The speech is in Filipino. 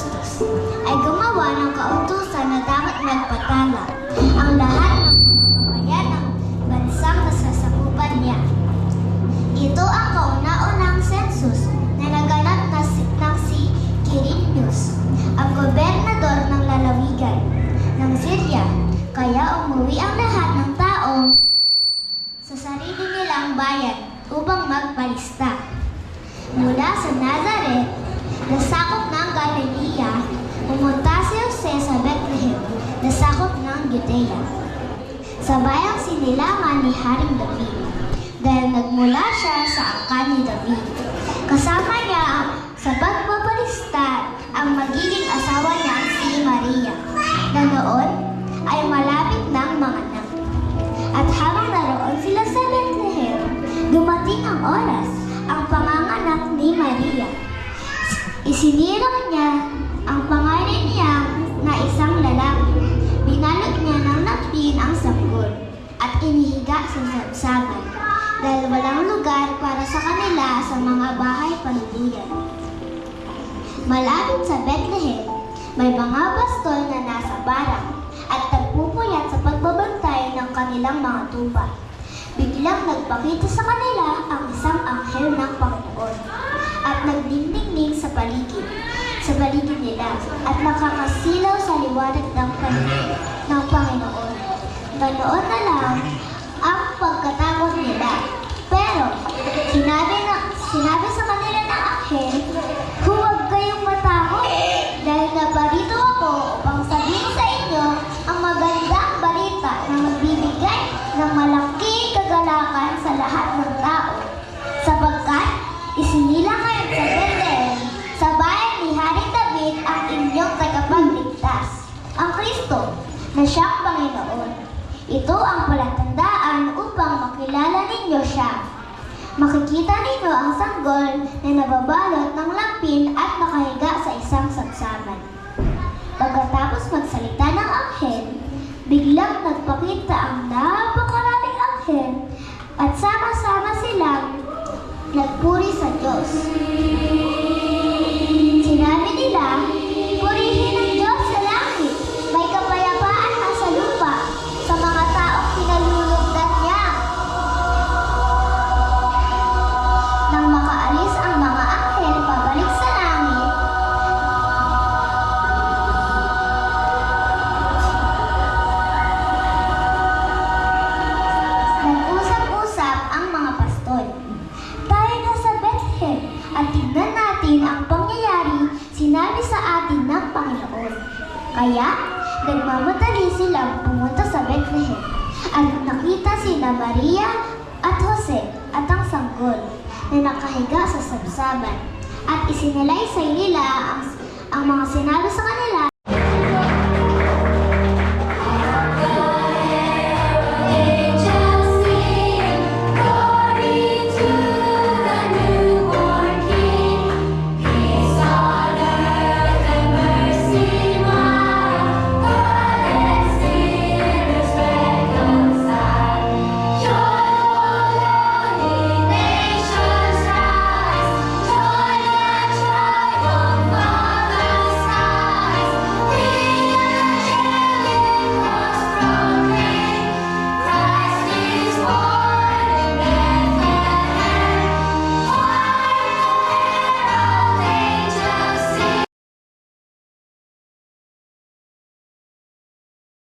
Augustus ay gumawa ng kautusan na dapat magpatala ang lahat ng mga bayan ng bansang nasasakupan niya. Ito ang kauna-unang census na naganap ng si Quirinius, ang gobernador ng lalawigan ng Syria. Kaya umuwi ang lahat ng tao sa sarili nilang bayan upang magpalista. Mula sa Nazareth, nasakop ng Galilea, pumunta si Jose sa Bethlehem, nasakop ng Judea, sa bayang sinilangan ni Haring David, dahil nagmula siya sa angkan ni David. Kasama niya sa pagpapalista ang magiging asawa niyang si Maria, na noon ay malapit ng manganak. At habang naroon sila sa Bethlehem, dumating ang oras ang panganganak ni Maria. Isinilang niya ang pangalan niya na isang lalaki. Binalot niya ng napin ang sanggol at inihiga sa sabsaban dahil walang lugar para sa kanila sa mga bahay paluluyan. Malapit sa Bethlehem, may mga pastol na nasa barak at nagpupuyat sa pagbabantay ng kanilang mga tupa. Biglang nagpakita sa kanila ang isang anghel ng Panginoon at nagdingdingning sa paligid nila at nakakasilaw sa liwanag ng Panginoon. Ganoon na lang ang pagkatakot nila. Pero sinabi sa kanila ng anghel, huwag kayong matakot dahil naparito ako upang sabihin sa inyo ang magandang balita na magbibigay ng malaking kagalakan sa lahat ng tao. Sapagkat isinilang ngayon sa Bethlehem, sa bayan ni Haring David ang inyong tagapagligtas, ang Kristo na siyang Panginoon. Ito ang palatandaan upang makilala ninyo siya. Makikita ninyo ang sanggol na nababalot ng lampin at nakahiga sa isang sabsaban. Pagkatapos magsalita ng anghel, biglang nagpakita ang napakaraming anghel at sama-sama silang nagpuri sa Diyos. Sinabi nila, purihin ang Diyos sa langit, may kapayapaan na sa lupa, sa mga taong pinalulugdan niya. Nang makaalis ang mga anghel pabalik sa langit, nag-usap-usap ang mga pastol. Tayo na sa Bethlehem at tignan natin ang pangyayari sinabi sa atin ng Panginoon. Kaya, nagmamadali silang pumunta sa Bethlehem at nakita sina Maria at Jose at ang sanggol na nakahiga sa sabsaban at isinalaysay nila ang